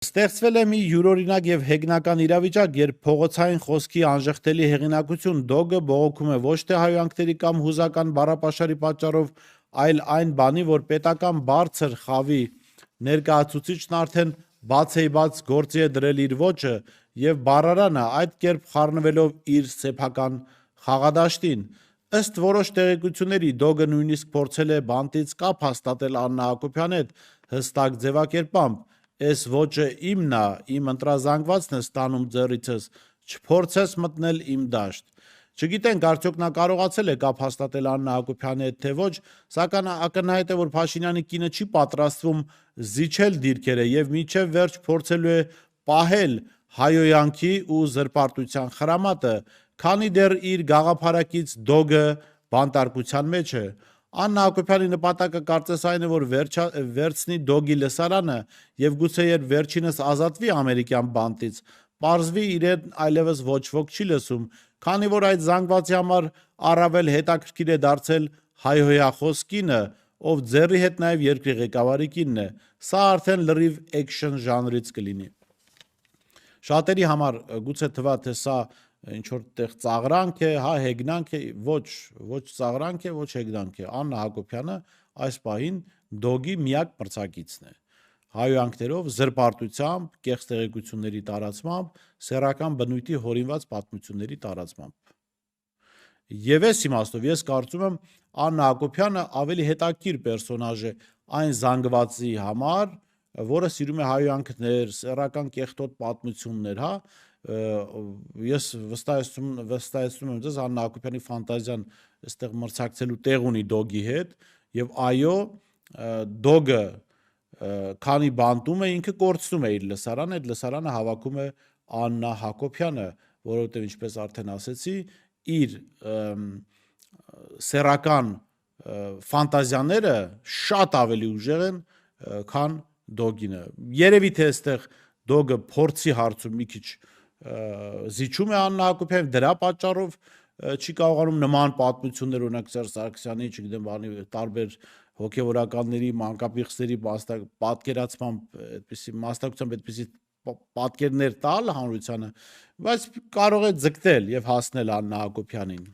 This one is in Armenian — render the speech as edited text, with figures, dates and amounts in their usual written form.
Ստեղծվել է մի յուրօրինակ եւ հեգնական իրավիճակ, երբ փողոցային խոսքի անժխտելի հեղինակություն դոգը բողոքում է ոչ թե հայհոյանքների կամ հուզական բառապաշարի պատճառով, այլ այն բանի, որ պետական բարձր խավի ներկայացուցիչն արդեն բաց գործի է դրել իր ոճը եւ բառարանը այդ կերպ խառնվելով իր սեփական խաղադաշտին։ Ըստ որոշ տեղեկությունների դոգը նույնիսկ փորձել է բանտից կապ հաստատել Աննա Հակոբյանի հետ հստակ ձևակերպամբ. «Էս ոճը իմն ա, իմ ընտրազանգվածն է ստանում ձեռիցս, չփորձես մտնել իմ դաշտ»։ Չգիտենք արդյոք նա կարողացել է կապ հաստատել Աննա Հակոբյանի հետ թե ոչ, սակայն ակնհայտ է, որ Փաշինյանի կինը չի պատրաստվում զիջել դիրքերը եւ մինչեւ վերջ փորձելու է պահել հայհոյանքի ու զրպարտության խրամատը, քանի դեռ իր գաղափարակից դոգը բանտարկության մեջ է։ Աննա Հակոբյանի նպատակը կարծես այն է, որ վերցնի դոգի լսարանը եւ գուցեև վերջինս ազատվի ամերիկյան բանտից, պարզվի իրեն այլևս ոչ ոք չի լսում, քանի որ այդ զանգվածի համար առավել հետաքրքիր է դարձել հայհոյախոս կինը, ով ձեռի հետ նաեւ երկրի ղեկավարի կինն է։ Սա արդեն լրիվ էքշն ժանրից կլինի։ Շատերի համար գուցե թվա, թե սա ինչ-որ տեղ ծաղրանք է, հա, հեգնանք է, ոչ ծաղրանք է, ոչ հեգնանք է։ Աննա Հակոբյանը այս պահին դոգի միակ մրցակիցն է։ Հայհոյանքներով, զրպարտությամբ, կեղծ տեղեկությունների տարածմամբ, սեռական բնույթի հորինված պատմությունների տարածմամբ։ Եվ այս իմաստով ես կարծում եմ Աննա Հակոբյանը ավելի հետաքրքիր պերսոնաժ է այն զանգվածի համար, որը սիրում է հայհոյանքներ, սեռական կեղտոտ պատմություններ, հա, ես վստահեցնում եմ ձեզ Աննա Հակոբյանի ֆանտազիան այստեղ մրցակցելու տեղ ունի դոգի հետ եւ այո դոգը քանի բանտում է ինքը կորցնում է իր լսարանը, այդ լսարանը հավաքում է Աննա Հակոբյանը, որովհետեւ ինչպես արդեն ասեցի, իր սեռական ֆանտազիաները շատ ավելի ուժեղ են, քան դոգինը։ Երևի թե այստեղ դոգը փորձի հարցում մի քիչ զիջում է Աննա Հակոբյանը, դրա պատճառով չի կարողանում նման պատմություններ, օրինակ Սերժ Սարգսյանի, չգիտեմ, բանի տարբեր հոգևորականների, մանկապիղծների պատկերացմամբ այդպիսի մասնակցությամբ այդպիսի պատկերներ տալ հանրությանը, բայց կարող է ձգտել եւ հասնել Աննա Հակոբյանին։